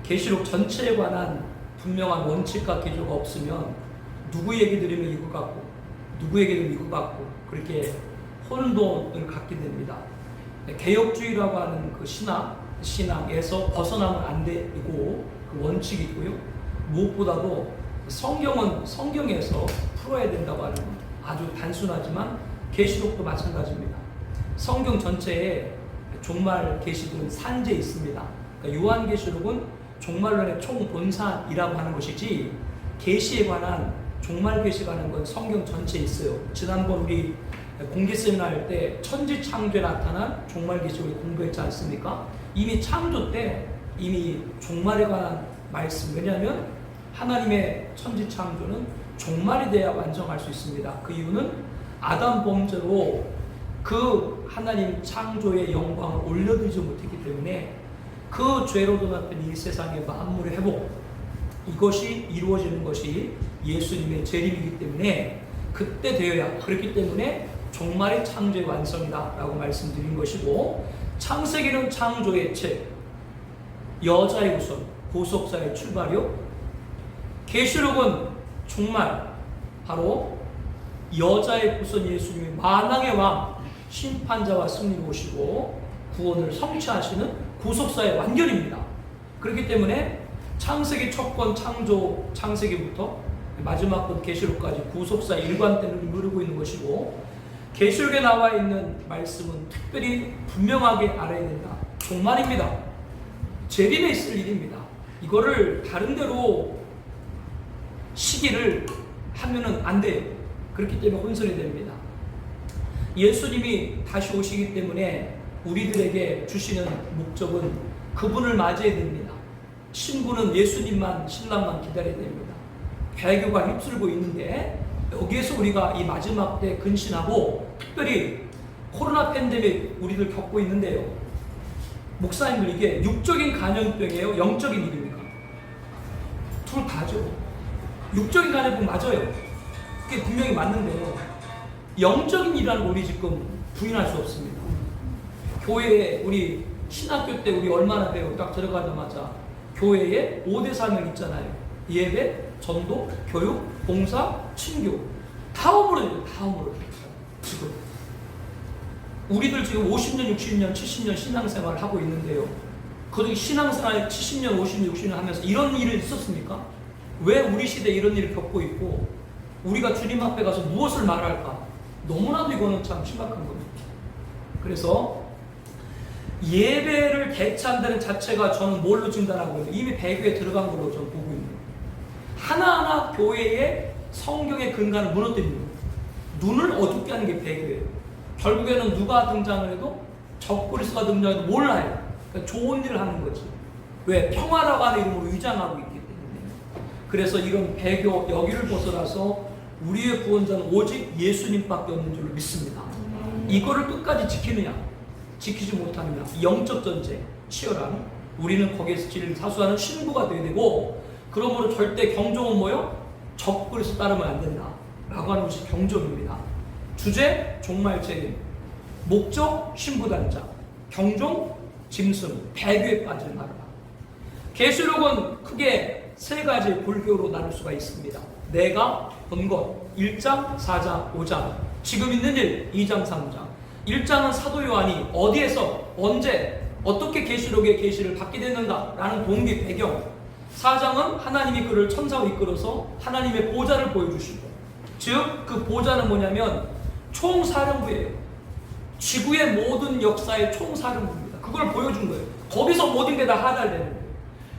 계시록 전체에 관한 분명한 원칙과 기조가 없으면 누구 얘기 들으면 이거 같고 누구 얘기 들으면 이거 같고 그렇게 혼돈을 갖게 됩니다. 개혁주의라고 하는 그 신앙에서 벗어나면 안 되고 그 원칙이 있고요. 무엇보다도 성경은 성경에서 풀어야 된다고 하는 아주 단순하지만 계시록도 마찬가지입니다. 성경 전체에 종말 계시들은 산재 있습니다. 그러니까 요한계시록은 종말론의 총본산이라고 하는 것이지 계시에 관한 종말 계시가 하는 건 성경 전체에 있어요. 지난번 우리 공개 세미나 할 때 천지 창조에 나타난 종말 계시 우리 공부했지 않습니까? 이미 창조 때 이미 종말에 관한 말씀. 왜냐하면 하나님의 천지 창조는 종말이 돼야 완성할 수 있습니다. 그 이유는 아담 범죄로 그 하나님 창조의 영광을 올려드리지 못했기 때문에 그 죄로도 나쁜 이 세상의 만물의 회복, 이것이 이루어지는 것이 예수님의 재림이기 때문에 그때 되어야, 그렇기 때문에 종말의 창조의 완성이다 라고 말씀드린 것이고, 창세기는 창조의 책, 여자의 우선, 보석사의 출발이요. 계시록은 종말, 바로 여자의 우선 예수님이 만왕의 왕, 심판자와 승리로 오시고 구원을 성취하시는 구속사의 완결입니다. 그렇기 때문에 창세기 첫 권 창조, 창세기부터 마지막 권 계시록까지 구속사의 일관되는 이루고 있는 것이고, 계시록에 나와 있는 말씀은 특별히 분명하게 알아야 된다. 종말입니다. 재림에 있을 일입니다. 이거를 다른 데로 시기를 하면은 안 돼요. 그렇기 때문에 혼선이 됩니다. 예수님이 다시 오시기 때문에 우리들에게 주시는 목적은 그분을 맞이해야 됩니다. 신부는 예수님만, 신랑만 기다려야 됩니다. 배교가 휩쓸고 있는데 여기에서 우리가 이 마지막 때 근신하고, 특별히 코로나 팬데믹 우리들 겪고 있는데요. 목사님들, 이게 육적인 감염병이에요? 영적인 일입니까? 둘 다죠. 육적인 감염병 맞아요. 그게 분명히 맞는데요. 영적인 일이라는 거 우리 지금 부인할 수 없습니다. 교회에 우리 신학교 때 우리 얼마나 배워? 딱 들어가자마자 교회에 5대 사명 있잖아요. 예배, 전도, 교육, 봉사, 친교. 다음으로 지금 우리들 지금 50년, 60년, 70년 신앙생활을 하고 있는데요. 그 신앙생활 70년, 50년, 60년 하면서 이런 일이 있었습니까? 왜 우리 시대에 이런 일을 겪고 있고 우리가 주님 앞에 가서 무엇을 말할까? 너무나도 이거는 참 심각한 겁니다. 그래서 예배를 개최한다는 자체가 저는 뭘로 진단하고 있는, 이미 배교에 들어간 걸로 저는 보고 있는 거예요. 하나하나 교회의 성경의 근간을 무너뜨리는 거예요. 눈을 어둡게 하는 게 배교예요. 결국에는 누가 등장을 해도, 적그리스도가 등장해도 몰라요. 그러니까 좋은 일을 하는 거지. 왜? 평화라고 하는 이름으로 위장하고 있기 때문에. 그래서 이런 배교 여기를 벗어나서 우리의 구원자는 오직 예수님밖에 없는 줄로 믿습니다. 이거를 끝까지 지키느냐, 지키지 못하느냐, 영적 전쟁 치열한, 우리는 거기에서 진리를 사수하는 신부가 되어야 되고, 그러므로 절대 경종은 뭐요? 적그리스도 따르면 안 된다 라고 하는 것이 경종입니다. 주제, 종말 재림. 목적, 신부단장. 경종, 짐승, 배교에 빠질 나라. 계시록은 크게 세 가지 골교로 나눌 수가 있습니다. 내가 본 것, 1장, 4장, 5장. 지금 있는 일, 2장, 3장. 1장은 사도 요한이 어디에서, 언제, 어떻게 계시록의 계시를 받게 됐는가라는 동기, 배경. 4장은 하나님이 그를 천사로 이끌어서 하나님의 보좌를 보여주시고, 즉 그 보좌는 뭐냐면 총사령부예요. 지구의 모든 역사의 총사령부입니다. 그걸 보여준 거예요. 거기서 모든 게 다 하달되는 거예요.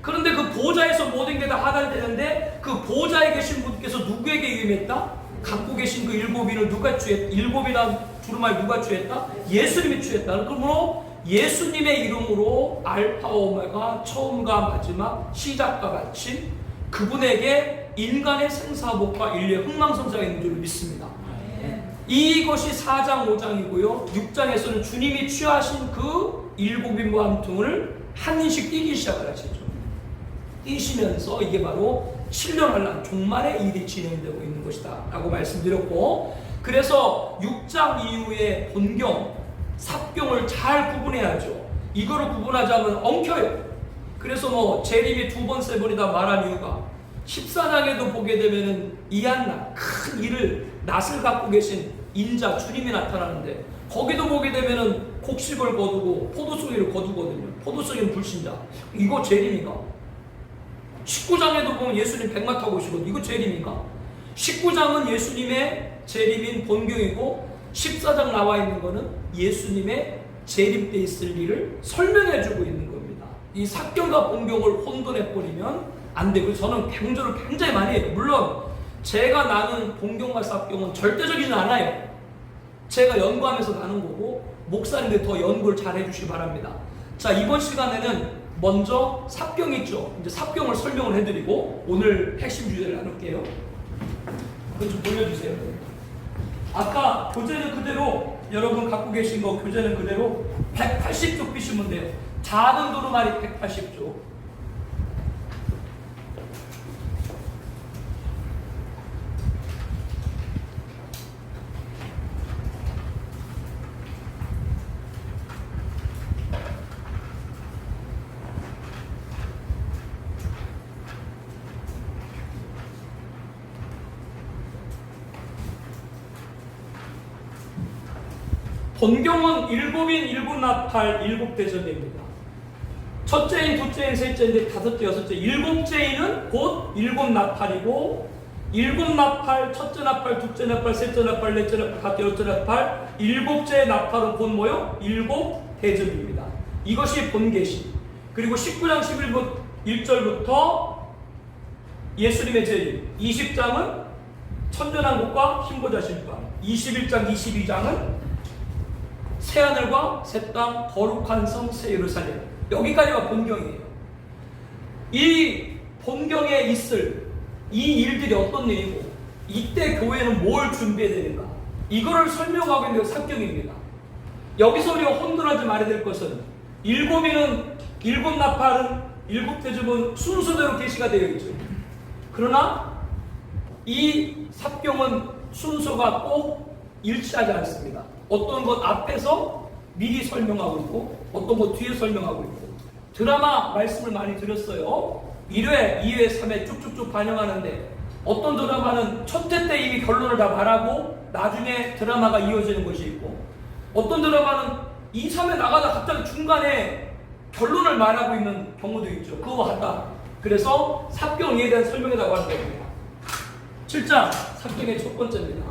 그런데 그 보좌에서 모든 게 다 하달되는데 그 보좌에 계신 분께서 누구에게 위임했다? 갖고 계신 그 일곱인을 누가 취했다? 일곱이란 두루마리 누가 취했다? 예수님이 취했다. 그러므로 예수님의 이름으로 알파와 오메가, 처음과 마지막, 시작과 마침, 그분에게 인간의 생사복과 인류의 흥망성쇠가 있는 줄 믿습니다. 이것이 4장 5장이고요 6장에서는 주님이 취하신 그 일곱인과 함통을 한 인씩 띄기 시작을 하시죠. 띄시면서 이게 바로 7년환란 종말의 일이 진행되고 있는 것이다 라고 말씀드렸고, 그래서 6장 이후에 본경, 삽경을 잘 구분해야죠. 이거를 구분하지 않으면 엉켜요. 그래서 뭐 재림이 두 번 세 번이다 말한 이유가 14장에도 보게 되면은 이한나 큰 일을 낫을 갖고 계신 인자 주님이 나타나는데 거기도 보게 되면은 곡식을 거두고 포도송이를 거두거든요. 포도송이는 불신자. 이거 재림인가? 19장에도 보면 예수님 백마 타고 오시거든요. 이거 재림인가? 19장은 예수님의 재림인 본경이고 14장 나와 있는 거는 예수님의 재림 때 있을 일을 설명해 주고 있는 겁니다. 이 삭경과 본경을 혼돈해버리면 안 되고 저는 강조를 굉장히 많이 해요. 물론 제가 나눈 본경과 삭경은 절대적이진 않아요. 제가 연구하면서 나눈 거고 목사님들 더 연구를 잘 해주시기 바랍니다. 자, 이번 시간에는 먼저 삭경 있죠. 이제 삭경을 설명을 해드리고 오늘 핵심 주제를 나눌게요. 그거 좀 돌려주세요. 아까 교재는 그대로 여러분 갖고 계신 거 교재는 그대로 180쪽 피시면 돼요. 작은 도루말이 180쪽. 본경은 일곱인 일곱 나팔 일곱 대전입니다. 첫째인, 둘째인, 셋째인데 다섯째, 여섯째, 일곱째인은 곧 일곱 나팔이고 일곱 나팔, 첫째 나팔, 둘째 나팔, 셋째 나팔, 넷째 나팔, 다섯째, 여섯째 나팔, 일곱째 나팔은 곧 뭐요? 일곱 대접입니다. 이것이 본계시. 그리고 19장 1절부터 예수님의 재림, 20장은 천전왕국과 흰보자 심판, 21장, 22장은 새하늘과 새 땅, 거룩한 성, 새 예루살렘. 여기까지가 본경이에요. 이 본경에 있을 이 일들이 어떤 일이고 이때 교회는 뭘 준비해야 되는가, 이거를 설명하고 있는 게 삭경입니다. 여기서 우리가 혼돈하지 말아야 될 것은 일곱이는 일곱 나팔은 일곱 대접은 순서대로 계시가 되어 있죠. 그러나 이 삭경은 순서가 꼭 일치하지 않습니다. 어떤 것 앞에서 미리 설명하고 있고 어떤 것 뒤에 설명하고 있고, 드라마 말씀을 많이 드렸어요. 1회, 2회, 3회 쭉쭉쭉 반영하는데 어떤 드라마는 첫 회 때 이미 결론을 다 말하고 나중에 드라마가 이어지는 것이 있고, 어떤 드라마는 2, 3회 나가다 갑자기 중간에 결론을 말하고 있는 경우도 있죠. 그거와 같다. 그래서 삭경 이해에 대한 설명이라고 하는 겁니다. 7장 삭경의 첫 번째입니다.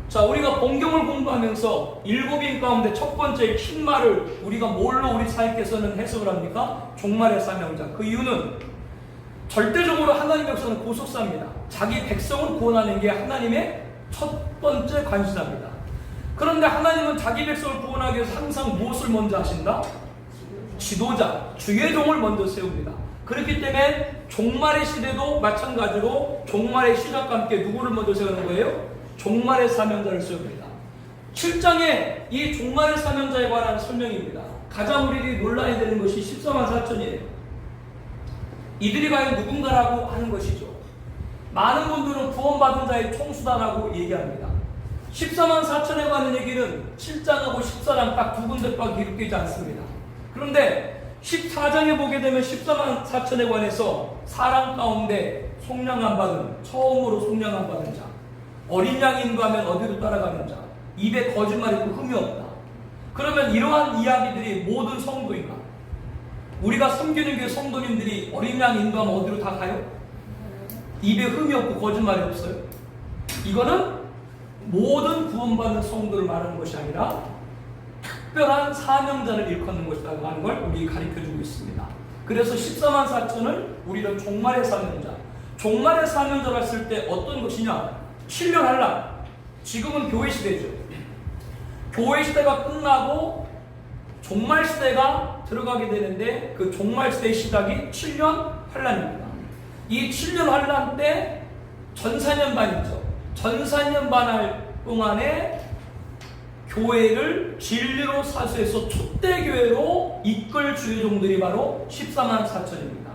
자, 우리가 본경을 공부하면서 일곱인 가운데 첫 번째 흰 말을 우리가 뭘로 우리 사회께서는 해석을 합니까? 종말의 사명자. 그 이유는 절대적으로 하나님의 역사는 고속사입니다. 자기 백성을 구원하는 게 하나님의 첫 번째 관심사입니다. 그런데 하나님은 자기 백성을 구원하기 위해서 항상 무엇을 먼저 하신다? 지도자, 주의 종을 먼저 세웁니다. 그렇기 때문에 종말의 시대도 마찬가지로 종말의 시작과 함께 누구를 먼저 세우는 거예요? 종말의 사명자를 세웁니다. 7장에 이 종말의 사명자에 관한 설명입니다. 가장 우리들이 놀라야 되는 것이 14만 4천이에요. 이들이 과연 누군가라고 하는 것이죠. 많은 분들은 구원받은 자의 총수다라고 얘기합니다. 14만 4천에 관한 얘기는 7장하고 14장 딱 두 군데밖에 기록되지 않습니다. 그런데 14장에 보게 되면 14만 4천에 관해서 사람 가운데 속량함 받은, 처음으로 속량함 받은 자, 어린 양 인도하면 어디로 따라가는 자, 입에 거짓말 있고 흠이 없다. 그러면 이러한 이야기들이 모든 성도인가? 우리가 섬기는 교회 성도님들이 어린 양 인도하면 어디로 다 가요? 입에 흠이 없고 거짓말이 없어요. 이거는 모든 구원받는 성도를 말하는 것이 아니라 특별한 사명자를 일컫는 것이라고 하는 걸 우리 가르쳐주고 있습니다. 그래서 14만 4천을 우리는 종말의 사명자, 종말의 사명자를 했을 때 어떤 것이냐? 7년 환란. 지금은 교회 시대죠. 교회 시대가 끝나고 종말 시대가 들어가게 되는데 그 종말 시대의 시작이 7년 환란입니다. 이 7년 환란 때 전사년반 있죠. 전사년반 할 동안에 교회를 진리로 사수해서 촛대교회로 이끌 주의종들이 바로 14만 4천입니다.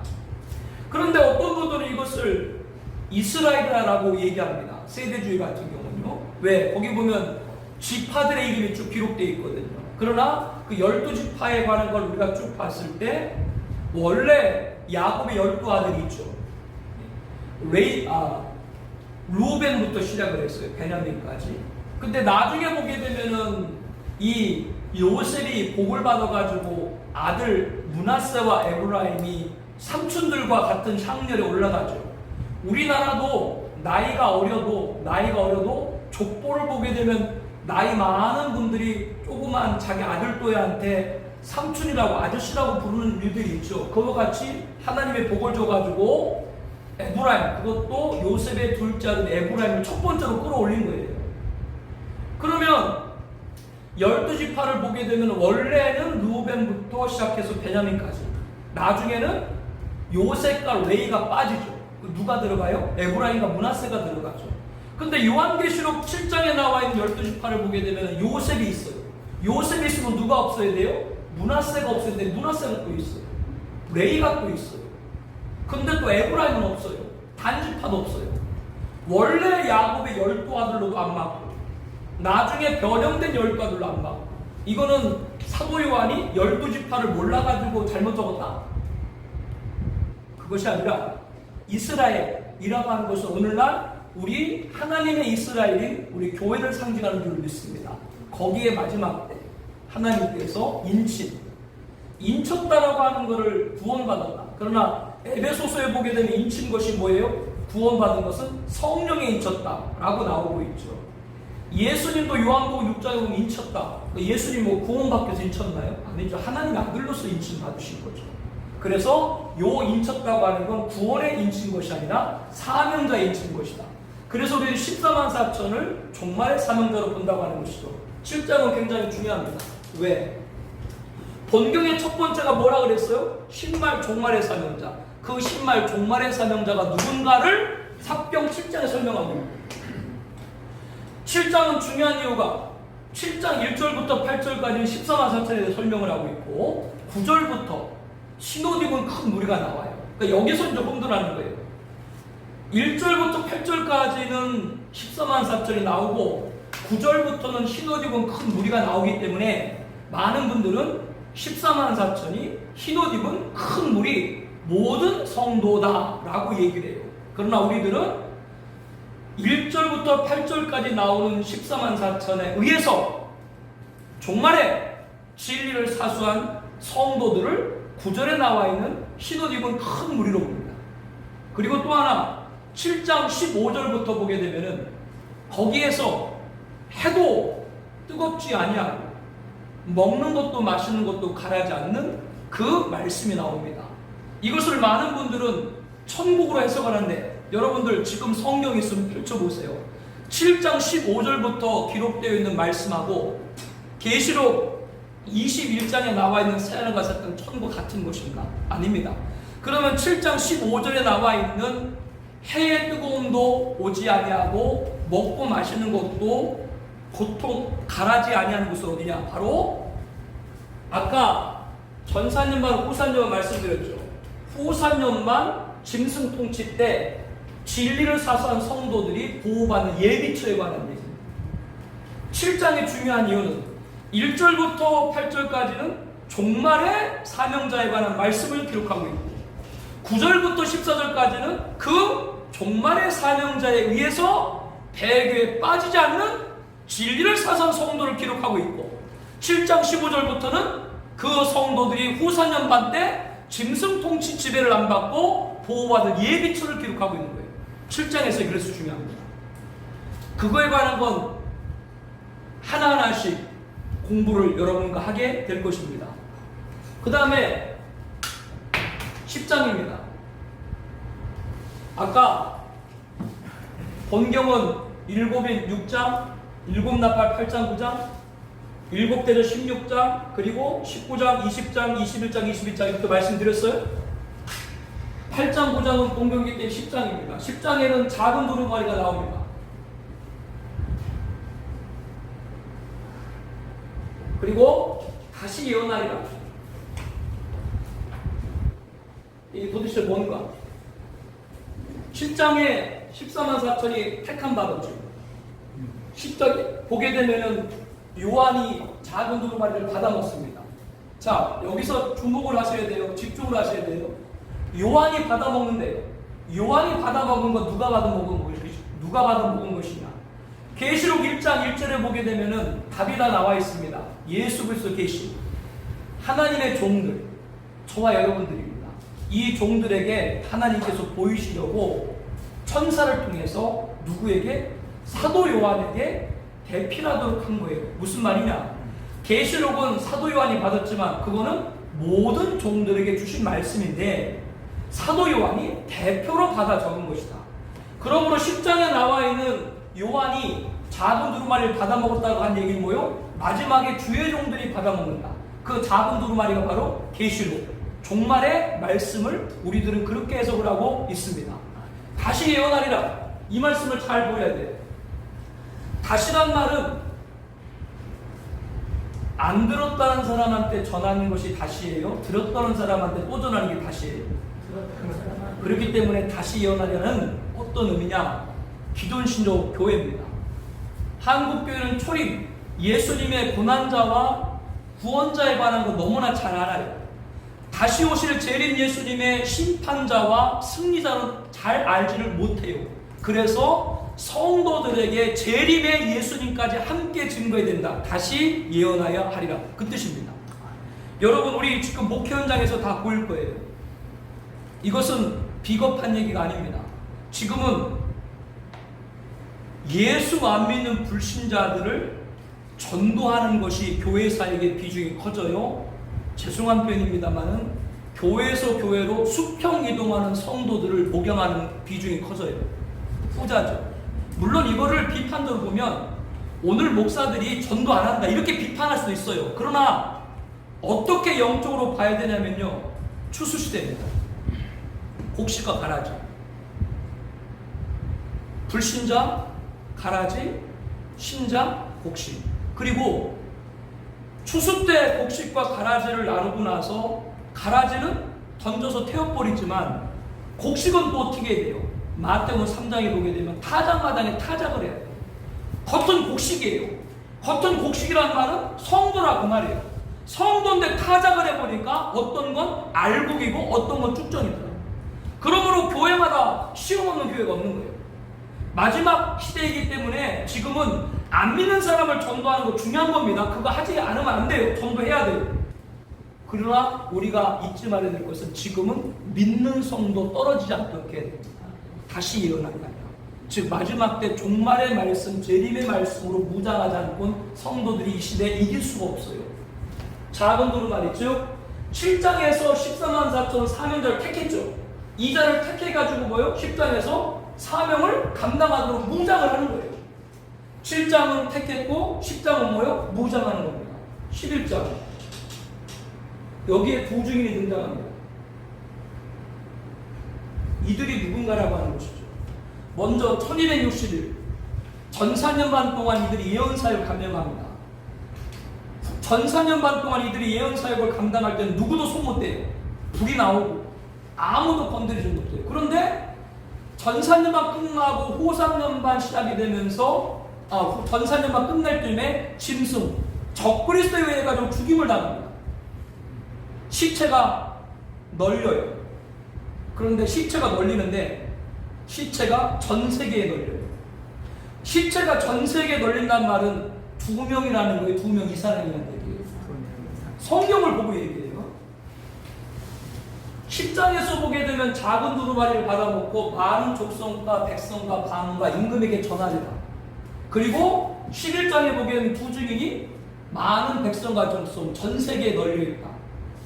그런데 어떤 분들은 이것을 이스라엘이라고 얘기합니다. 세대주의 같은 경우는요. 왜? 거기 보면 지파들의 이름이 쭉 기록되어 있거든요. 그러나 그 12지파에 관한 걸 우리가 쭉 봤을 때 원래 야곱의 12아들이 있죠. 루벤부터 시작을 했어요. 베냐민까지. 근데 나중에 보게 되면은 이 요셉이 복을 받아가지고 아들 므낫세와 에브라임이 삼촌들과 같은 향렬에 올라가죠. 우리나라도 나이가 어려도 족보를 보게 되면 나이 많은 분들이 조그만 자기 아들또애한테 삼촌이라고 아저씨라고 부르는 일들이 있죠. 그와 같이 하나님의 복을 줘가지고 에브라임, 그것도 요셉의 둘째 아들 에브라임을 첫 번째로 끌어올린 거예요. 그러면 12지파를 보게 되면 원래는 루벤부터 시작해서 베냐민까지, 나중에는 요셉과 레이가 빠지죠. 누가 들어가요? 에브라임과 므낫세가 들어가죠. 근데 요한계시록 7장에 나와 있는 12지파를 보게 되면 요셉이 있어요. 요셉이 있으면 누가 없어야 돼요? 므낫세가 없어야 돼요. 므낫세가 또 있어요. 레이가 또 있어요. 근데 또 에브라임은 없어요. 단지파도 없어요. 원래 야곱의 12아들로도 안 맞고, 나중에 변형된 12아들로 안 맞고. 이거는 사도 요한이 12지파를 몰라가지고 잘못 적었다? 그것이 아니라 이스라엘이라고 하는 것은 오늘날 우리 하나님의 이스라엘인 우리 교회를 상징하는 줄 믿습니다. 거기에 마지막 때 하나님께서 인쳤다라고 하는 것을 구원받았다. 그러나 에베소서에 보게 되면 인친 것이 뭐예요? 구원받은 것은 성령에 인쳤다라고 나오고 있죠. 예수님도 요한복음 6장에 보면 인쳤다. 예수님 뭐 구원받겨서 인쳤나요? 아니죠. 하나님의 아들로서 인친 받으신 거죠. 그래서 요 인쳤다고 하는 건 구원에 인친 것이 아니라 사명자에 인친 것이다. 그래서 우리는 14만 4천을 종말의 사명자로 본다고 하는 것이죠. 7장은 굉장히 중요합니다. 왜? 본경의 첫 번째가 뭐라 그랬어요? 신말 종말의 사명자. 그 신말 종말의 사명자가 누군가를 삽경 7장에 설명하고 있습니다. 7장은 중요한 이유가 7장 1절부터 8절까지는 14만 4천에 대해 설명을 하고 있고 9절부터 신옷 입은 큰 무리가 나와요. 그러니까 여기서 이제 혼돈하는 거예요. 1절부터 8절까지는 14만 4천이 나오고 9절부터는 흰옷 입은 큰 무리가 나오기 때문에 많은 분들은 14만 4천이 흰옷 입은 큰 무리 모든 성도다라고 얘기를 해요. 그러나 우리들은 1절부터 8절까지 나오는 14만 4천에 의해서 종말에 진리를 사수한 성도들을 9절에 나와 있는 흰옷 입은 큰 무리로 봅니다. 그리고 또 하나 7장 15절부터 보게 되면은 거기에서 해도 뜨겁지 아니하고 먹는 것도 마시는 것도 가라지 않는 그 말씀이 나옵니다. 이것을 많은 분들은 천국으로 해석하는데 여러분들 지금 성경 있으면 펼쳐보세요. 7장 15절부터 기록되어 있는 말씀하고 계시록 21장에 나와 있는 새하늘과 새 땅 천국 같은 것인가? 아닙니다. 그러면 7장 15절에 나와 있는 해의 뜨거움도 오지 아니하고 먹고 마시는 것도 고통 가라지 아니하는 곳은 어디냐? 바로 아까 전사년만 후사년 말씀드렸죠. 후사년만 짐승 통치 때 진리를 사수한 성도들이 보호받는 예비처에 관한 얘기입니다. 7장의 중요한 이유는 1절부터 8절까지는 종말의 사명자에 관한 말씀을 기록하고 있고 9절부터 14절까지는 그 종말의 사명자에 의해서 배교에 빠지지 않는 진리를 사수한 성도를 기록하고 있고 7장 15절부터는 그 성도들이 후사년반 때 짐승 통치 지배를 안 받고 보호받을 예비처를 기록하고 있는 거예요. 7장에서 그래서 중요합니다. 그거에 관한 건 하나하나씩 공부를 여러분과 하게 될 것입니다. 그 다음에 10장입니다. 아까 본경은 7인 6장, 7나팔 8장 9장, 7대전 16장, 그리고 19장, 20장, 21장, 22장 이렇게 말씀드렸어요. 8장 9장은 본경기 때 10장입니다. 10장에는 작은 두루마리가 나옵니다. 그리고 다시 예언하리라. 이게 도대체 뭔가? 7장에 14만 4천이 택함 받았죠. 10장 보게 되면은 요한이 작은 두루마리를 받아 먹습니다. 자, 여기서 주목을 하셔야 돼요. 집중을 하셔야 돼요. 요한이 받아먹는데요. 요한이 받아먹은 건 누가 받아먹은 것이냐? 계시록 1장 1절에 보게 되면은 답이 다 나와 있습니다. 예수 그리스도 계시. 하나님의 종들, 저와 여러분들입니다. 이 종들에게 하나님께서 보이시려고 천사를 통해서 누구에게? 사도 요한에게 대필하도록 한 거예요. 무슨 말이냐? 계시록은 사도 요한이 받았지만 그거는 모든 종들에게 주신 말씀인데 사도 요한이 대표로 받아 적은 것이다. 그러므로 10장에 나와 있는 요한이 작은 두루마리를 받아먹었다고 한 얘기는 뭐요? 마지막에 주의 종들이 받아먹는다. 그 작은 두루마리가 바로 계시록, 종말의 말씀을 우리들은 그렇게 해석을 하고 있습니다. 다시 예언하리라. 이 말씀을 잘 보여야 돼요. 다시란 말은 안 들었다는 사람한테 전하는 것이 다시예요. 들었다는 사람한테 또 전하는 게 다시예요. 그렇기 때문에 다시 예언하려는 어떤 의미냐? 기존신조 교회입니다. 한국교회는 초림, 예수님의 고난자와 구원자에 관한 거 너무나 잘 알아요. 다시 오실 재림 예수님의 심판자와 승리자는 잘 알지를 못해요. 그래서 성도들에게 재림의 예수님까지 함께 증거해야 된다. 다시 예언하여 하리라. 그 뜻입니다. 여러분, 우리 지금 목회 현장에서 다 보일 거예요. 이것은 비겁한 얘기가 아닙니다. 지금은 예수 안 믿는 불신자들을 전도하는 것이 교회 사역의 비중이 커져요. 죄송한 표현입니다만은 교회에서 교회로 수평 이동하는 성도들을 목양하는 비중이 커져요. 후자죠. 물론 이거를 비판적으로 보면 오늘 목사들이 전도 안 한다 이렇게 비판할 수도 있어요. 그러나 어떻게 영적으로 봐야 되냐면요, 추수시대입니다. 곡식과 가라지, 불신자 가라지, 신자 곡식. 그리고 추수 때 곡식과 가라지를 나누고 나서 가라지는 던져서 태워버리지만 곡식은 또 어떻게 해야 돼요? 마태복음 3장에 보게 되면 타작마당에 타작을 해야 돼요. 겉은 곡식이에요. 겉은 곡식이라는 말은 성도라 그 말이에요. 성도인데 타작을 해보니까 어떤 건 알곡이고 어떤 건 쭉정이더라고요. 그러므로 교회마다 시험 없는 교회가 없는 거예요. 마지막 시대이기 때문에 지금은 안 믿는 사람을 전도하는 거 중요한 겁니다. 그거 하지 않으면 안 돼요. 전도해야 돼요. 그러나 우리가 잊지 말아야 될 것은 지금은 믿는 성도 떨어지지 않도록 해야 됩니다. 다시 예언한다. 즉 마지막 때 종말의 말씀, 재림의 말씀으로 무장하지 않고는 성도들이 이 시대에 이길 수가 없어요. 작은 두루마리, 즉 7장에서 14만 4천 사명자를 택했죠. 이 자를 택해가지고 뭐요? 10장에서 사명을 감당하도록 무장을 하는 거예요. 7장은 택했고 10장은 뭐요? 무장하는 겁니다. 11장 여기에 두 증인이 등장합니다. 이들이 누군가라고 하는 것이죠. 먼저 1260일 전 4년 반 동안 이들이 예언사역을 감당합니다. 전 4년 반 동안 이들이 예언사역을 감당할 때는 누구도 손 못 대요. 불이 나오고 아무도 건드리지 못해요. 그런데 전 4년 반 끝나고 후 3년 반 시작이 되면서 전 4년 반 끝날 쯤에 짐승 적그리스도에 의해 가지고 죽임을 당합니다. 시체가 널려요. 그런데 시체가 널리는데 시체가 전 세계에 널려요. 시체가 전 세계에 널린다는 말은 2명이라는 거예요. 2명 이상이라는 얘기예요. 성경을 보고 얘기해요. 10장에서 보게 되면 작은 두루마리를 받아먹고 많은 족속과 백성과 방과 임금에게 전하리라. 그리고 11장에 보게 되면 두 증인이 많은 백성과 족속 전 세계에 널려있다.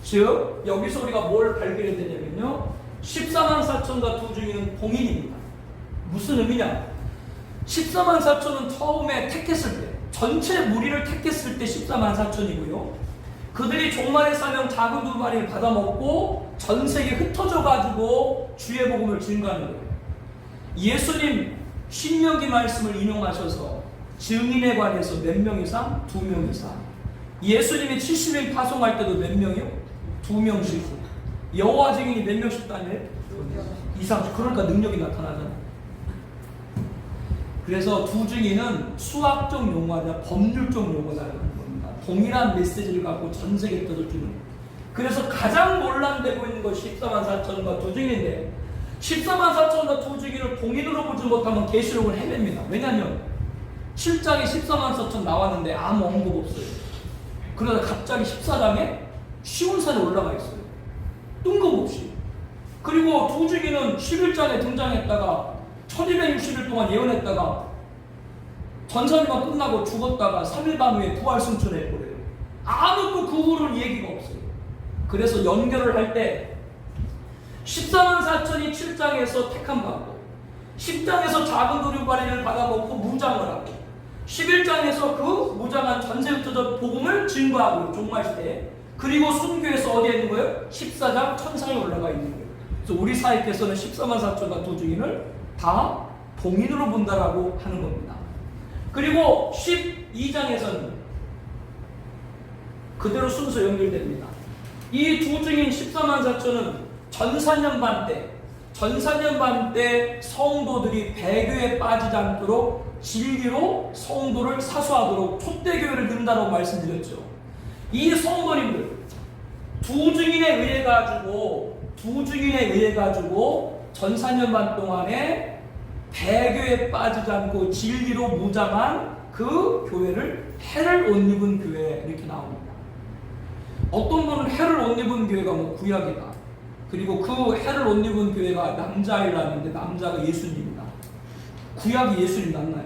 즉 여기서 우리가 뭘 발견해야 되냐면요, 14만 4천과 두 증인은 봉인입니다. 무슨 의미냐? 14만 4천은 처음에 택했을 때, 전체 무리를 택했을 때 14만 4천이고요. 그들이 종말의 사명 작은 두루마리를 받아먹고 전 세계에 흩어져가지고 주의 복음을 증거하는 거예요. 예수님 신명기 말씀을 인용하셔서 증인에 관해서 몇 명 이상? 2명 이상. 예수님이 70일 파송할 때도 몇 명이요? 2명씩. 여호와 증인이 몇 명씩 다녀요? 이상. 그러니까 능력이 나타나잖아요. 그래서 두 증인은 수학적 용어냐 법률적 용어냐는 겁니다. 동일한 메시지를 갖고 전 세계에 떠들주는 거예요. 그래서 가장 논란되고 있는 것이 14만 4천과 두 증인인데 14만 4천과 두 증인을 봉인으로 보지 못하면 계시록을 헤맵니다. 왜냐하면 7장에 14만 4천 나왔는데 아무 언급 없어요. 그러다 갑자기 14장에 시온산에 올라가 있어요. 뜬금없이. 그리고 두 증인은 11장에 등장했다가 1260일 동안 예언했다가 전사님만 끝나고 죽었다가 3일 반 후에 부활 승천해버려요. 아무것도 그 후로는 얘기가 없어요. 그래서 연결을 할 때 14만 4천이 7장에서 택함 받고 10장에서 작은 도류바리를 받아먹고 무장을 하고 11장에서 그 무장한 전세 흩어져 복음을 증거하고 종말시대 그리고 순교에서 어디에 있는 거예요? 14장 천상에 올라가 있는 거예요. 그래서 우리 사회께서는 14만 4천과 두 증인을 다 봉인으로 본다라고 하는 겁니다. 그리고 12장에서는 그대로 순서 연결됩니다. 이 두 증인 14만 4천은 전사년 반 때 성도들이 배교에 빠지지 않도록 진리로 성도를 사수하도록 촛대교회를 넣는다고 말씀드렸죠. 이 성도님들 두 증인에 의해 가지고 전사년 반 동안에 배교에 빠지지 않고 진리로 무장한 그 교회를 해를 옷 입은 교회 이렇게 나옵니다. 어떤 분은 해를 옷 입은 교회가 뭐 구약이다. 그리고 그 해를 옷 입은 교회가 남자이라는데 남자가 예수님이다. 구약이 예수님 맞나요?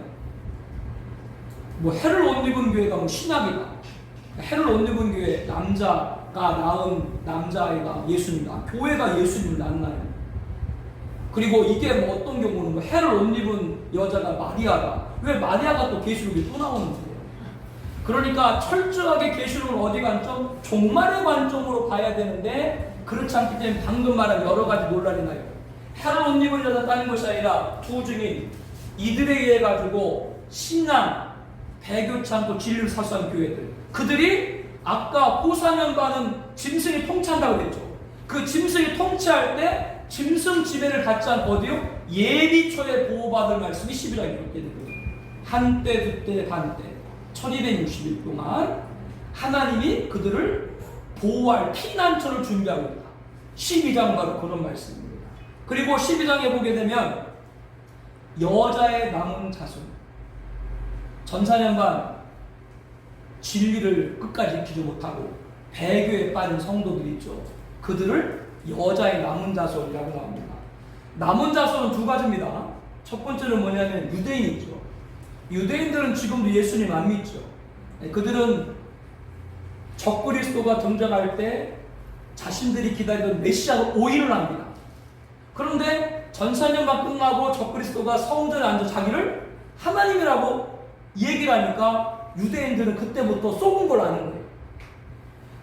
뭐 해를 옷 입은 교회가 뭐 신약이다. 해를 옷 입은 교회 남자가 낳은 남자아이가 예수님이다. 교회가 예수님을 낳나요? 그리고 이게 뭐 어떤 경우는 뭐 해를 옷 입은 여자가 마리아다. 왜 마리아가 또 계시록에 또 나오는지. 그러니까 철저하게 계시록을 어디 관점? 종말의 관점으로 봐야 되는데 그렇지 않기 때문에 방금 말한 여러 가지 논란이 나요. 해를 옷 입은 여자 따는 것이 아니라 두 증인 이들에 의해 가지고 신앙, 배교치 않고 진리를 사수한 교회들 그들이 아까 호사년반은 짐승이 통치한다고 그랬죠. 그 짐승이 통치할 때 짐승 지배를 갖지 않고 어디요? 예비초에 보호받을 말씀이 11장에 이렇게 되는 거예요. 한때, 두때, 반때 1260일 동안 하나님이 그들을 보호할 피난처를 준비하고 있다. 12장 바로 그런 말씀입니다. 그리고 12장에 보게 되면 여자의 남은 자손 전사년반 진리를 끝까지 지키지 못하고 배교에 빠진 성도들이 있죠. 그들을 여자의 남은 자손이라고 나옵니다. 남은 자손은 두 가지입니다. 첫 번째는 뭐냐면 유대인이죠. 유대인들은 지금도 예수님 안 믿죠. 그들은 적그리스도가 등장할 때 자신들이 기다리던 메시아가 오인을 합니다. 그런데 전사년만 끝나고 적그리스도가 성전에 앉아 자기를 하나님이라고 얘기를 하니까 유대인들은 그때부터 속은 걸 아는 거예요.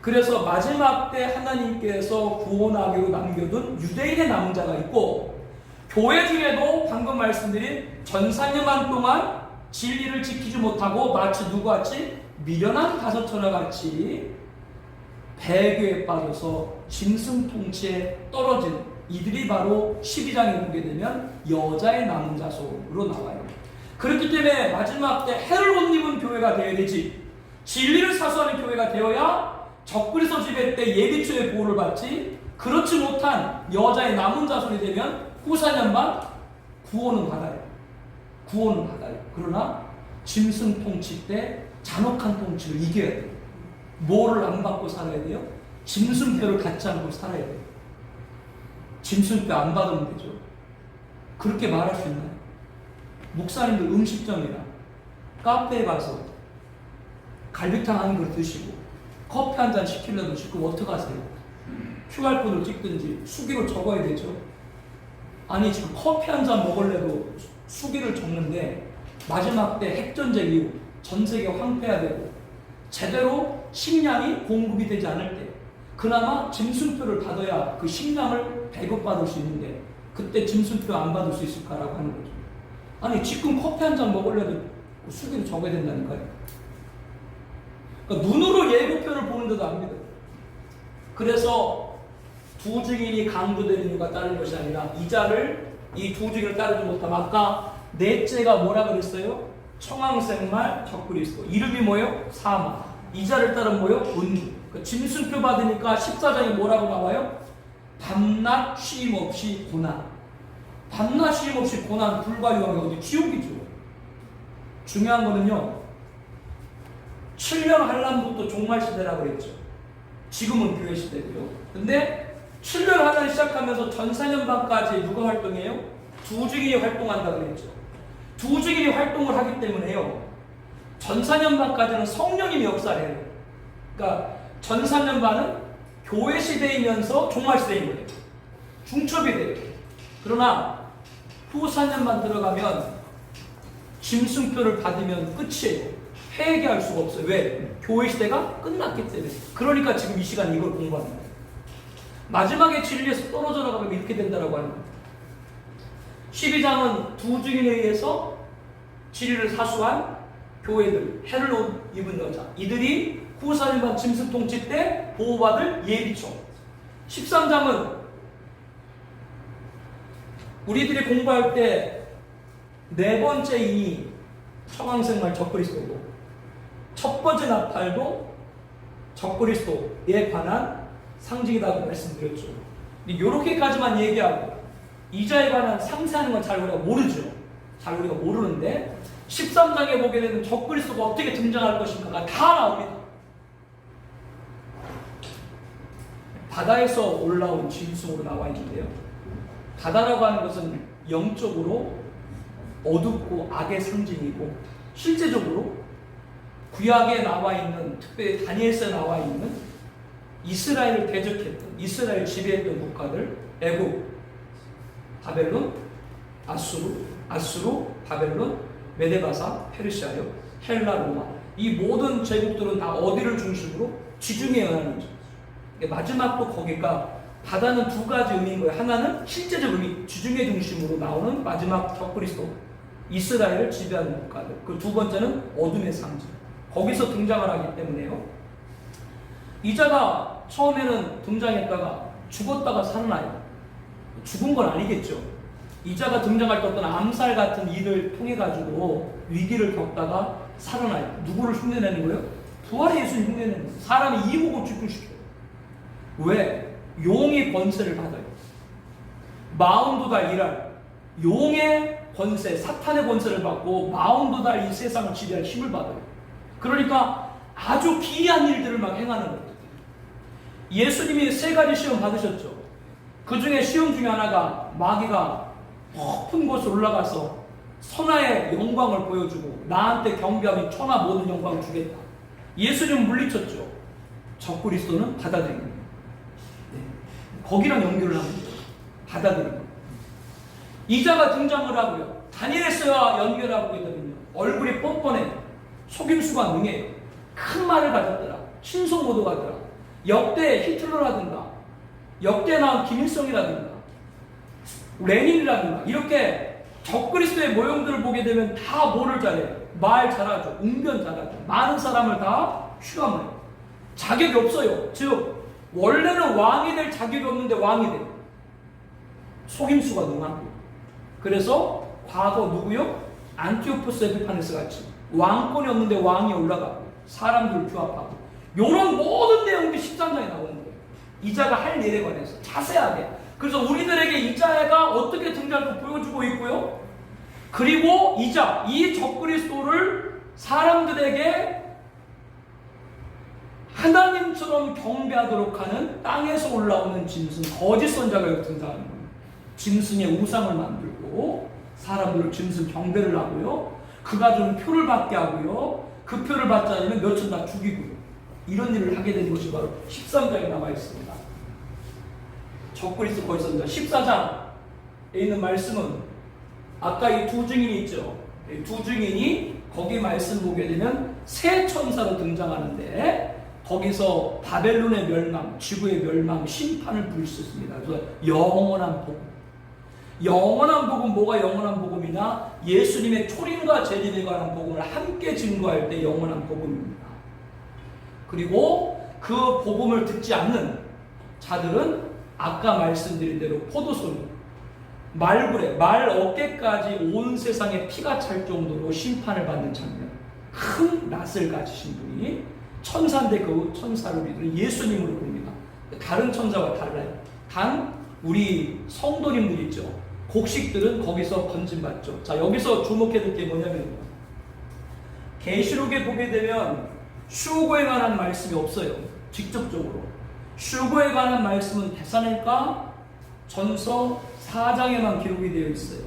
그래서 마지막 때 하나님께서 구원하기로 남겨둔 유대인의 남은 자가 있고 교회 중에도 방금 말씀드린 전사년만 동안 진리를 지키지 못하고 마치 누구같이 미련한 가서처럼 같이 배교에 빠져서 짐승 통치에 떨어진 이들이 바로 12장에 보게 되면 여자의 남은 자손으로 나와요. 그렇기 때문에 마지막 때 해를 옷 입은 교회가 되어야 되지 진리를 사수하는 교회가 되어야 적그리스도 지배 때 예비초의 보호를 받지 그렇지 못한 여자의 남은 자손이 되면 후사년만 구원은 받아요. 그러나 짐승 통치 때 잔혹한 통치를 이겨야 돼요. 뭐를 안 받고 살아야 돼요? 짐승뼈를 갖지 않고 살아야 돼요. 짐승뼈 안 받으면 되죠. 그렇게 말할 수 있나요? 목사님들 음식점이나 카페에 가서 갈비탕 하는 걸 드시고 커피 한 잔 시키려고 지금 어떡하세요? QR코드를 찍든지 수기로 적어야 되죠. 아니 지금 커피 한 잔 먹으려도 수기를 적는데 마지막 때 핵전쟁 이후 전 세계 황폐화되고 제대로 식량이 공급이 되지 않을 때 그나마 짐승표를 받아야 그 식량을 배급받을 수 있는데 그때 짐승표 안 받을 수 있을까라고 하는 거죠. 아니 지금 커피 한 잔 먹으려도 수기로 적어야 된다니까요. 그러니까 눈으로 예고편을 보는데도 안 믿어요. 그래서 두 증인이 강조되는 이유가 다른 것이 아니라 이 두 증인을 따르지 못하면 아까 넷째가 뭐라 그랬어요? 청황생말 적그리스도. 이름이 뭐예요? 사마. 이자를 따른 뭐요? 운. 그 짐승표 받으니까 14장에 뭐라고 나와요? 밤낮 쉼 없이 고난. 밤낮 쉼 없이 고난, 불과 유황이 어디? 지옥이죠. 중요한 거는요, 7년 한란부터 종말 시대라고 그랬죠. 지금은 교회 시대고요. 근데 7년 한란 시작하면서 전사년반까지 누가 활동해요? 두 증인이 활동한다 그랬죠. 두 증인이 활동을 하기 때문에요, 전사년반까지는 성령님이 역사를 해요. 그러니까 전사년반은 교회 시대이면서 종말 시대인 거예요. 중첩이 돼요. 그러나 후사년반 들어가면 짐승표를 받으면 끝이에요. 회개할 수가 없어요. 왜? 교회 시대가 끝났기 때문에. 그러니까 지금 이 시간 이걸 공부하는 거예요. 마지막에 진리에서 떨어져 나가면 이렇게 된다라고 하는 거예요. 12장은 두 증인에 의해서 진리를 사수한 교회들, 해를 입은 여자, 이들이 후사년반 짐승 통치 때 보호받을 예비총. 13장은 우리들이 공부할 때 네 번째 인이 청황생말 적그리스도고, 첫 번째 나팔도 적그리스도에 관한 상징이라고 말씀드렸죠. 이렇게까지만 얘기하고 이자에 관한 상세하는 건 잘 우리가 모르죠. 잘 우리가 모르는데 13장에 보게 되면 적그리스도가 어떻게 등장할 것인가가 다 나옵니다. 바다에서 올라온 짐승으로 나와 있는데요, 바다라고 하는 것은 영적으로 어둡고 악의 상징이고, 실제적으로 구약에 나와 있는, 특별히 다니엘서에 나와 있는 이스라엘을 대적했던, 이스라엘 지배했던 국가들, 애국, 바벨론, 아수르, 바벨론, 메데바사, 페르시아요, 헬라, 로마, 이 모든 제국들은 다 어디를 중심으로? 지중해 연안이죠. 마지막도 거기가, 바다는 두 가지 의미인 거예요. 하나는 실제적 의미, 지중해 중심으로 나오는 마지막 적그리스도, 이스라엘을 지배하는 국가들. 그 두 번째는 어둠의 상징. 거기서 등장을 하기 때문에요, 이자가 처음에는 등장했다가 죽었다가 살아나요. 죽은 건 아니겠죠. 이자가 등장할 때 어떤 암살 같은 일을 통해 가지고 위기를 겪다가 살아나요. 누구를 흉내내는 거예요? 부활의 예수를 흉내내는 거예요. 사람이 이목을 집중시켜요. 왜? 용의 권세를 받아요. 42달 일할 용의 권세, 사탄의 권세를 받고 42달 이 세상을 지배할 힘을 받아요. 그러니까 아주 기이한 일들을 막 행하는 거예요. 예수님이 3가지 시험 받으셨죠. 그 중에 시험 중에 하나가 마귀가 높은 곳에 올라가서 선하의 영광을 보여주고 나한테 경배하면 천하 모든 영광을 주겠다. 예수님은 물리쳤죠. 적그리스도는 받아들인 거예요. 네. 거기랑 연결을 하는 거예요. 받아들인 거예요. 이자가 등장을 하고요, 다니엘서와 연결하고 있거든요. 얼굴이 뻔뻔해, 속임수가 능해요, 큰 말을 가졌더라, 신성모독하더라, 역대 히틀러라든가 역대 나온 김일성이라든가 레닌이라든가 이렇게 적그리스도의 모형들을 보게 되면 다 뭐를 잘해요? 말 잘하죠, 웅변 잘하죠, 많은 사람을 다 휘감아요. 자격이 없어요. 즉 원래는 왕이 될 자격이 없는데 왕이 돼요. 속임수가 능하고. 그래서 과거 누구요? 안티오코스 에피파네스 같이 왕권이 없는데 왕이 올라가고 사람들을 규합하고, 이런 모든 내용들이 13장에 나오는 거예요. 이자가 할 일에 관해서 자세하게. 그래서 우리들에게 이자가 어떻게 등장을 보여주고 있고요, 그리고 이자, 이 적그리스도를 사람들에게 하나님처럼 경배하도록 하는 땅에서 올라오는 짐승, 거짓 선자가 여기 등장하는 거예요. 짐승의 우상을 만들고 사람들을 짐승 경배를 하고요, 그가 주는 표를 받게 하고요, 그 표를 받지 않으면 몇천 다 죽이고요, 이런 일을 하게 된 것이 바로 13장에 나와 있습니다. 적그리스도 거짓 선자. 14장에 있는 말씀은 아까 이 두 증인이 있죠. 이 두 증인이 거기 말씀 보게 되면 새 천사로 등장하는데, 거기서 바벨론의 멸망, 지구의 멸망, 심판을 부를 수 있습니다. 그래서 영원한 복음. 영원한 복음, 뭐가 영원한 복음이냐? 예수님의 초림과 재림에 관한 복음을 함께 증거할 때 영원한 복음입니다. 그리고 그 복음을 듣지 않는 자들은 아까 말씀드린 대로 포도송이, 말굴에, 말 어깨까지 온 세상에 피가 찰 정도로 심판을 받는 장면. 큰 낯을 가지신 분이 천사인데 그 천사를 우리들은 예수님으로 봅니다. 다른 천사와 달라요. 단 우리 성도님들 있죠. 곡식들은 거기서 건진받죠. 자, 여기서 주목해야 될 게 뭐냐면 계시록에 보게 되면 슈고에 관한 말씀이 없어요. 직접적으로. 슈고에 관한 말씀은 데살로니가 전서 4장에만 기록이 되어 있어요.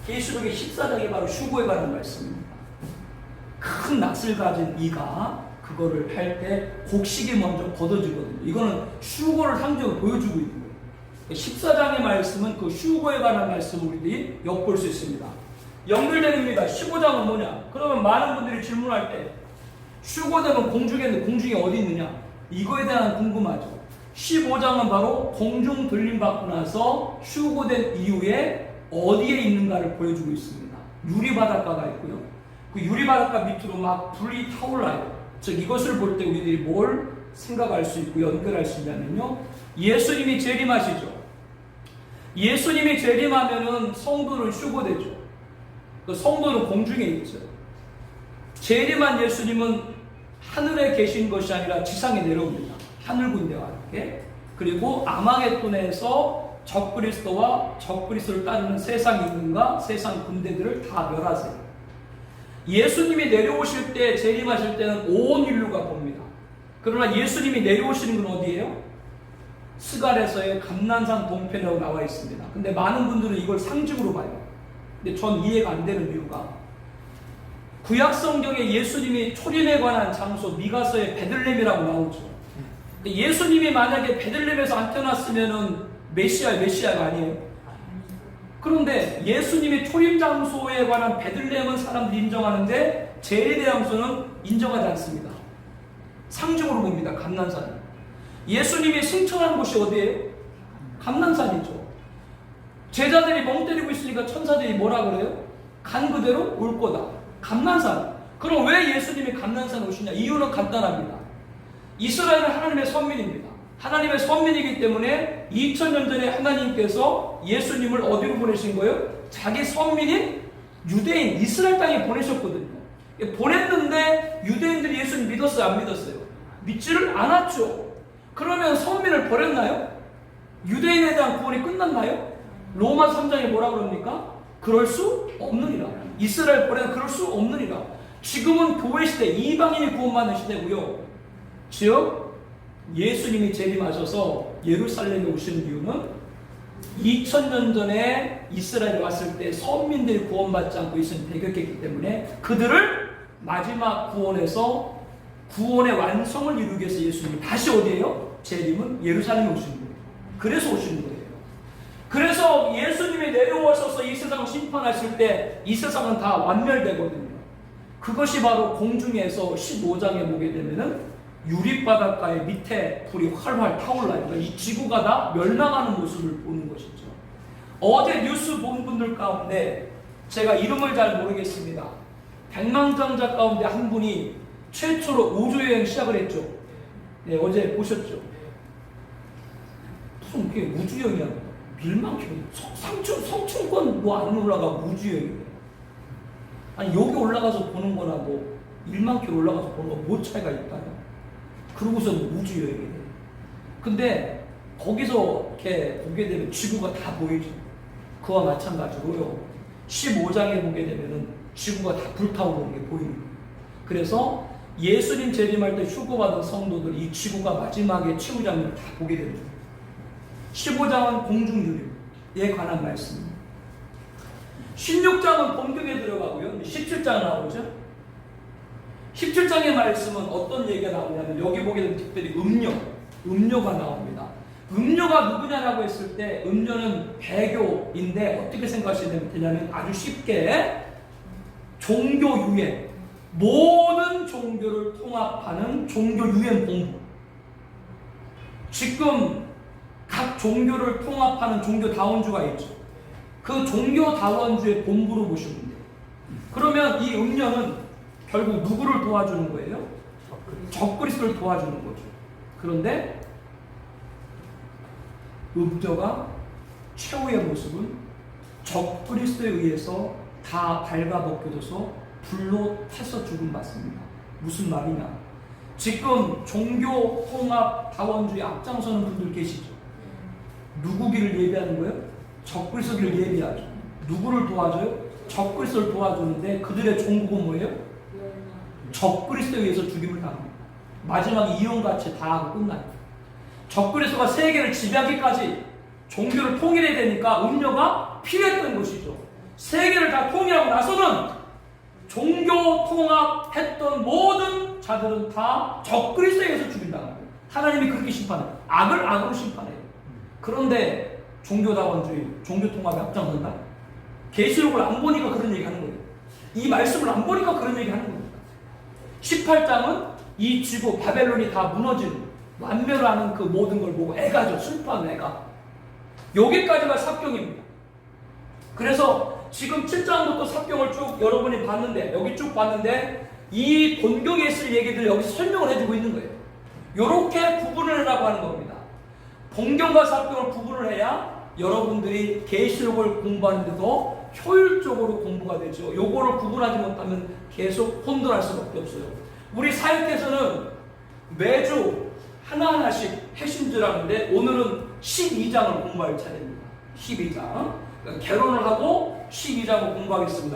계시록의 14장이 바로 슈고에 관한 말씀입니다. 큰 낯을 가진 이가 그거를 할 때 곡식이 먼저 걷어지거든요. 이거는 슈고를 상징으로 보여주고 있는 거예요. 14장의 말씀은 그 슈고에 관한 말씀을 우리들이 엿볼 수 있습니다. 연결됩니다. 15장은 뭐냐? 그러면 많은 분들이 질문할 때 슈고되면 공중에 공중이 어디 있느냐? 이거에 대한 궁금하죠. 15장은 바로 공중 들림 받고 나서 슈고된 이후에 어디에 있는가를 보여주고 있습니다. 유리바닷가가 있고요. 그 유리바닷가 밑으로 막 불이 타올라요. 즉 이것을 볼 때 우리들이 뭘 생각할 수 있고 연결할 수 있냐면요. 예수님이 재림하시죠. 예수님이 재림하면은 성도는 슈고되죠. 그 성도는 공중에 있죠. 재림한 예수님은 하늘에 계신 것이 아니라 지상에 내려옵니다. 하늘 군대와 함께. 그리고 아마겟돈에서 적그리스도와 적그리스도를 따르는 세상 임금과 세상 군대들을 다 멸하세요. 예수님이 내려오실 때, 재림하실 때는 온 인류가 봅니다. 그러나 예수님이 내려오시는 건 어디예요? 스갈에서의 감난산 동편이라고 나와 있습니다. 근데 많은 분들은 이걸 상징으로 봐요. 근데 전 이해가 안 되는 이유가 구약 성경에 예수님이 초림에 관한 장소 미가서의 베들레헴이라고 나오죠. 근데 예수님이 만약에 베들레헴에서 안 태어났으면은 메시아가 아니에요. 그런데 예수님이 초림 장소에 관한 베들레헴은 사람들이 인정하는데 재림 장소는 인정하지 않습니다. 상징으로 봅니다. 감난산. 예수님이 승천한 곳이 어디예요? 감난산이죠. 제자들이 멍 때리고 있으니까 천사들이 뭐라 그래요? 간 그대로 올 거다. 감난산. 그럼 왜 예수님이 감난산에 오시냐? 이유는 간단합니다. 이스라엘은 하나님의 선민입니다. 하나님의 선민이기 때문에 2000년 전에 하나님께서 예수님을 어디로 보내신 거예요? 자기 선민인 유대인 이스라엘 땅에 보내셨거든요. 보냈는데 유대인들이 예수님 믿었어요? 안 믿었어요? 믿지를 않았죠. 그러면 선민을 버렸나요? 유대인에 대한 구원이 끝났나요? 로마 3장에 뭐라 그럽니까? 그럴 수 없느니라. 이스라엘 보내는 그럴 수 없느니라. 지금은 교회 시대, 이방인이 구원받는 시대고요. 즉 예수님이 재림하셔서 예루살렘에 오시는 이유는 2000년 전에 이스라엘에 왔을 때 선민들이 구원받지 않고 있으면 배격했기 때문에 그들을 마지막 구원에서 구원의 완성을 이루기 위해서 예수님이 다시 어디에요? 재림은 예루살렘에 오시는 거예요. 그래서 오시는 거예요. 그래서 예수님이 내려오셔서 이 세상을 심판하실 때 이 세상은 다 완멸되거든요. 그것이 바로 공중에서 15장에 보게 되면은 유리바닷가의 밑에 불이 활활 타올라요. 그러니까 이 지구가 다 멸망하는 모습을 보는 것이죠. 어제 뉴스 본 분들 가운데 제가 이름을 잘 모르겠습니다. 백만장자 가운데 한 분이 최초로 우주여행 시작을 했죠. 네, 어제 보셨죠? 무슨 그게 우주여행이야? 밀망형 성층권 뭐 안 올라가고 우주여행. 아니 여기 올라가서 보는 거나 뭐 1만 킬로 올라가서 보는 거 뭐 차이가 있다요? 그러고서는 우주여행이에요. 근데 거기서 이렇게 보게 되면 지구가 다 보이죠. 그와 마찬가지로요. 15장에 보게 되면은 지구가 다 불타오르는 게 보이는 거예요. 그래서 예수님 재림할 때 휴거받은 성도들이 이 지구가 마지막에 최후 장면을 다 보게 됩니다. 15장은 공중유림에 관한 말씀입니다. 16장은 본격에 들어가고요. 17장 나오죠. 17장의 말씀은 어떤 얘기가 나오냐면 여기 보게 되면 특별히 음료가 나옵니다. 음료가 누구냐라고 했을 때 음료는 배교인데 어떻게 생각하시면 되냐면 아주 쉽게 종교 유엔, 모든 종교를 통합하는 종교 유엔 본부. 지금 각 종교를 통합하는 종교다원주가 있죠. 그 종교다원주의 본부로 보시면 돼요. 그러면 이 음료는 결국 누구를 도와주는 거예요? 적그리스도를 도와주는 거죠. 그런데 음료가 최후의 모습은 적그리스도에 의해서 다 발가벗겨져서 불로 타서 죽음 받습니다. 무슨 말이냐? 지금 종교 통합 다원주의 앞장서는 분들 계시죠? 누구기를 예비하는 거예요? 적그리스도를 예비하죠. 누구를 도와줘요? 적그리스도를 도와주는데 그들의 종국은 뭐예요? 적그리스도에 의해서 죽임을 당합니다. 마지막에 이용같이 다 하고 끝나요. 적그리스도가 세계를 지배하기까지 종교를 통일해야 되니까 음료가 필요했던 것이죠. 세계를 다 통일하고 나서는 종교 통합했던 모든 자들은 다 적그리스도에 의해서 죽인다는 거예요. 하나님이 그렇게 심판해요. 악을 악으로 심판해요. 그런데 종교다원주의, 종교 통합에 앞장선다. 계시록을 안 보니까 그런 얘기 하는 거예요. 이 말씀을 안 보니까 그런 얘기 하는 겁니다. 18장은 이 지구 바벨론이 다 무너진 완멸하는 그 모든 걸 보고 애가죠. 슬퍼하는 애가. 여기까지가 삽경입니다. 그래서 지금 7장부터 삽경을 쭉 여러분이 봤는데, 여기 쭉 봤는데 이 본경에 있을 얘기들 여기서 설명을 해주고 있는 거예요. 이렇게 구분을 하라고 하는 겁니다. 본경과 삽경을 구분을 해야 여러분들이 계시록을 공부하는데도 효율적으로 공부가 되죠. 요거를 구분하지 못하면 계속 혼돈할 수밖에 없어요. 우리 사역에서는 매주 하나하나씩 핵심들하는데 오늘은 12장을 공부할 차례입니다. 12장. 그러니까 개론을 하고 12장을 공부하겠습니다.